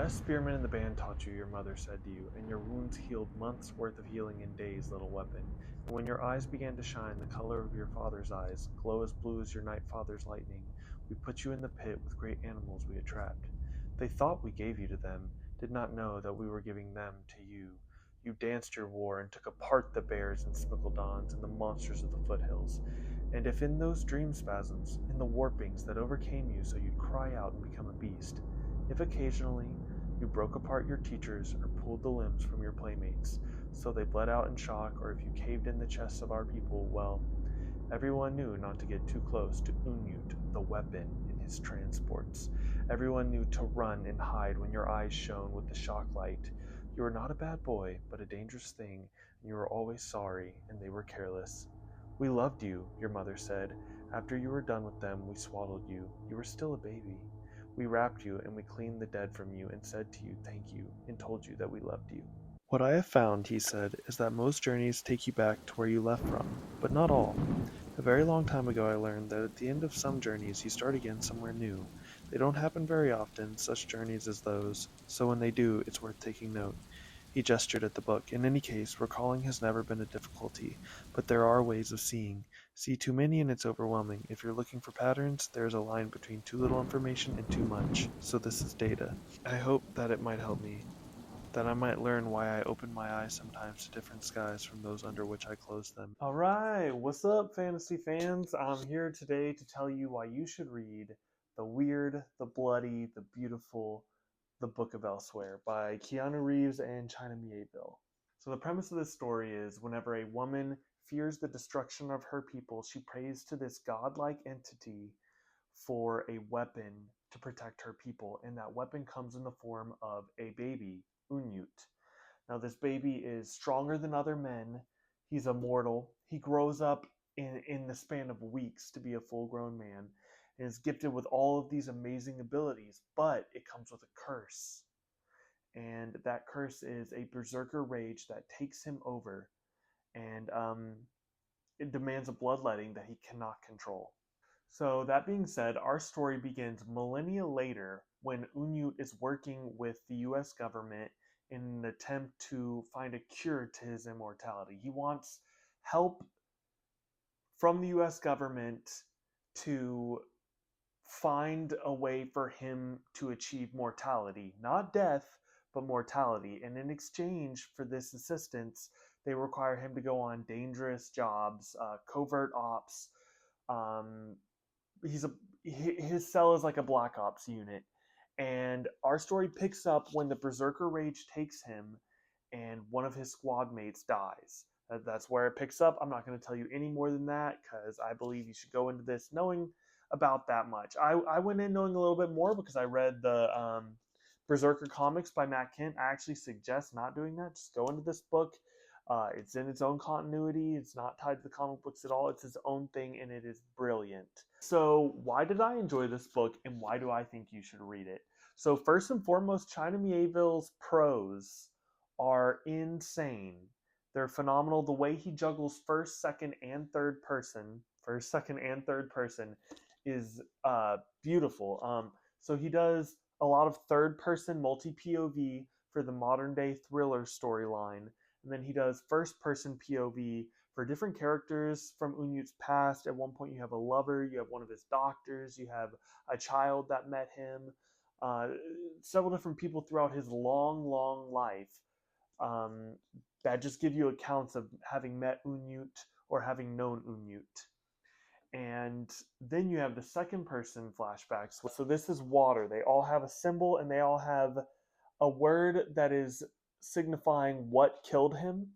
best spearman in the band taught you, your mother said to you, and your wounds healed months' worth of healing in days, little weapon. And when your eyes began to shine the color of your father's eyes, glow as blue as your night father's lightning, we put you in the pit with great animals we had trapped. They thought we gave you to them, did not know that we were giving them to you. You danced your war and took apart the bears and smiggeldons and the monsters of the foothills. And if in those dream spasms, in the warpings that overcame you so you'd cry out and become a beast, if occasionally you broke apart your teachers or pulled the limbs from your playmates so they bled out in shock, or if you caved in the chests of our people, well, everyone knew not to get too close to Unyut, the weapon, in his transports. Everyone knew to run and hide when your eyes shone with the shock light. You were not a bad boy, but a dangerous thing, and you were always sorry, and they were careless. We loved you, your mother said. After you were done with them, we swaddled you. You were still a baby. We wrapped you and we cleaned the dead from you and said to you, thank you, and told you that we loved you. What I have found, he said, is that most journeys take you back to where you left from, but not all. A very long time ago I learned that at the end of some journeys you start again somewhere new. They don't happen very often, such journeys as those, so when they do, it's worth taking note. He gestured at the book. In any case, recalling has never been a difficulty, but there are ways of seeing. See too many and it's overwhelming. If you're looking for patterns, there is a line between too little information and too much. So this is data. I hope that it might help me, that I might learn why I open my eyes sometimes to different skies from those under which I close them. All right, what's up, fantasy fans? I'm here today to tell you why you should read The Weird, the Bloody, the Beautiful, The Book of Elsewhere by Keanu Reeves and China Mieville. So the premise of this story is whenever a woman fears the destruction of her people, she prays to this godlike entity for a weapon to protect her people, and that weapon comes in the form of a baby, Unyut. Now, this baby is stronger than other men. He's immortal. He grows up in the span of weeks to be a full grown man and is gifted with all of these amazing abilities, but it comes with a curse. And that curse is a berserker rage that takes him over, and it demands a bloodletting that he cannot control. So, that being said, our story begins millennia later when Unyut is working with the US government in an attempt to find a cure to his immortality. He wants help from the US government to find a way for him to achieve mortality, not death, but mortality. And in exchange for this assistance, they require him to go on dangerous jobs, covert ops. Um, he's a his cell is like a black ops unit, and our story picks up when the berserker rage takes him, and one of his squad mates dies. That's where it picks up. I'm not going to tell you any more than that because I believe you should go into this knowing about that much. I went in knowing a little bit more because I read the Berserker comics by Matt Kent. I actually suggest not doing that. Just go into this book. It's in its own continuity. It's not tied to the comic books at all. It's its own thing, and it is brilliant. So, why did I enjoy this book, and why do I think you should read it? So, first and foremost, China Mieville's prose are insane. They're phenomenal. The way he juggles first, second, and third person is beautiful. So he does a lot of third person multi POV for the modern day thriller storyline, and then he does first person POV for different characters from Unyut's past. At one point, you have a lover, you have one of his doctors, you have a child that met him, uh, several different people throughout his long, long life um, that just give you accounts of having met Unyut or having known Unyut. And then you have the second person flashbacks. So this is water. They all have a symbol and they all have a word that is signifying what killed him.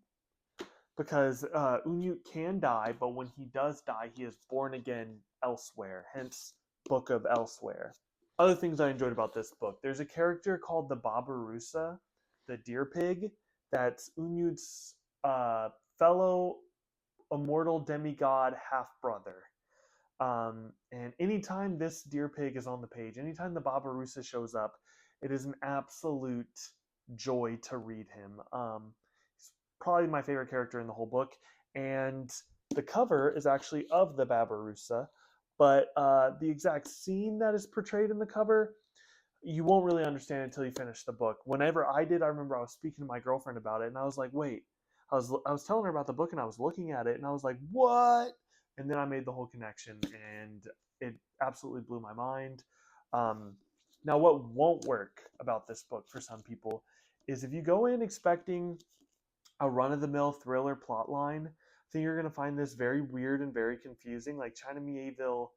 Because Unyut can die, but when he does die, he is born again elsewhere. Hence, Book of Elsewhere. Other things I enjoyed about this book. There's a character called the Babarusa, the deer pig, that's Unyut's fellow immortal demigod half brother. And anytime this deer pig is on the page, anytime the Babarusa shows up, it is an absolute joy to read him. He's probably my favorite character in the whole book, and the cover is actually of the Babarusa, but the exact scene that is portrayed in the cover you won't really understand until you finish the book. Whenever I did, I remember I was speaking to my girlfriend about it, and I was like, "Wait," I was telling her about the book, and I was looking at it, and I was like, "What?" And then I made the whole connection, and it absolutely blew my mind. Um, Now, what won't work about this book for some people is if you go in expecting a run-of-the-mill thriller plotline, I think you're going to find this very weird and very confusing. Like China Mieville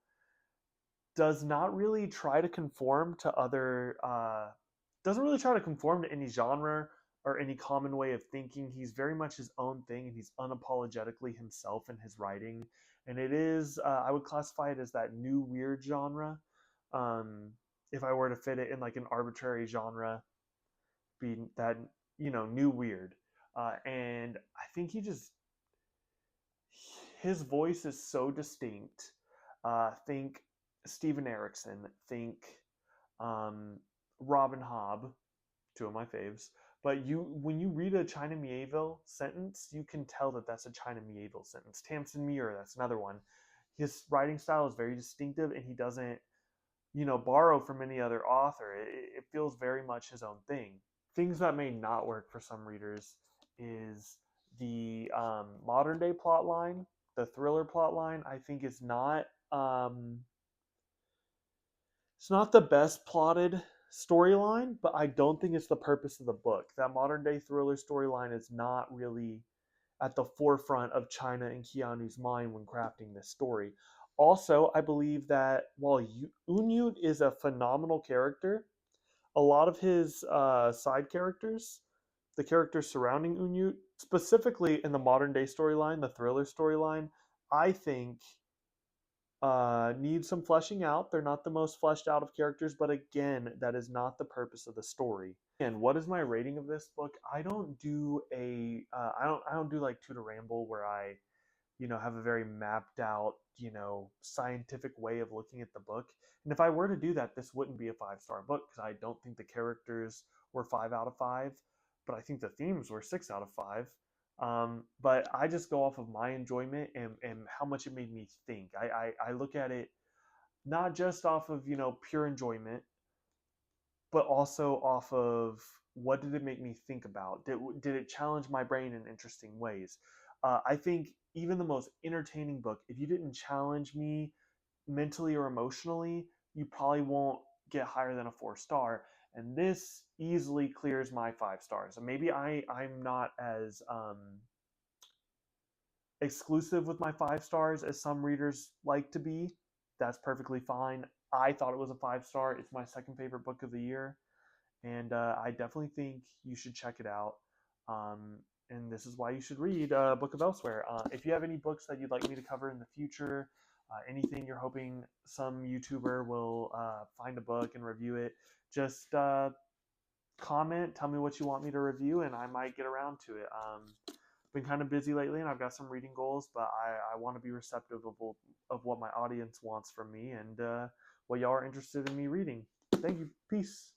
does not really try to conform to other doesn't really try to conform to any genre or any common way of thinking. He's very much his own thing, and he's unapologetically himself in his writing. And it is, I would classify it as that new weird genre. Um, if I were to fit it in like an arbitrary genre, be that, new weird. And I think his voice is so distinct. Think Steven Erickson, think um, Robin Hobb, two of my faves. But when you read a China Mieville sentence, you can tell that that's a China Mieville sentence. Tamsin Muir, that's another one. His writing style is very distinctive, and he doesn't, borrow from any other author. It feels very much his own thing. Things that may not work for some readers is the modern day plot line, the thriller plot line. I think is not it's not the best plotted storyline, but I don't think it's the purpose of the book. That modern day thriller storyline is not really at the forefront of China and Keanu's mind when crafting this story. Also, I believe that while Unyut is a phenomenal character, a lot of his side characters, the characters surrounding Unyut, specifically in the modern day storyline, the thriller storyline, I think need some fleshing out. They're not the most fleshed out of characters, but again, that is not the purpose of the story. And what is my rating of this book? I don't do like Tutor Ramble where I have a very mapped out, scientific way of looking at the book. And if I were to do that, this wouldn't be a 5-star book because I don't think the characters were 5 out of 5, but I think the themes were 6 out of 5. But I just go off of my enjoyment and how much it made me think. I look at it not just off of, pure enjoyment, but also off of what did it make me think about? Did it challenge my brain in interesting ways? I think even the most entertaining book, if you didn't challenge me mentally or emotionally, you probably won't get higher than a 4-star. And this easily clears my 5 stars. And maybe I'm not as exclusive with my 5 stars as some readers like to be. That's perfectly fine. I thought it was a 5-star. It's my second favorite book of the year, and I definitely think you should check it out. And this is why you should read Book of Elsewhere. If you have any books that you'd like me to cover in the future, anything you're hoping some YouTuber will find a book and review it, just comment, tell me what you want me to review, and I might get around to it. Been kind of busy lately, and I've got some reading goals, but I want to be receptive of what my audience wants from me and what y'all are interested in me reading. Thank you. Peace.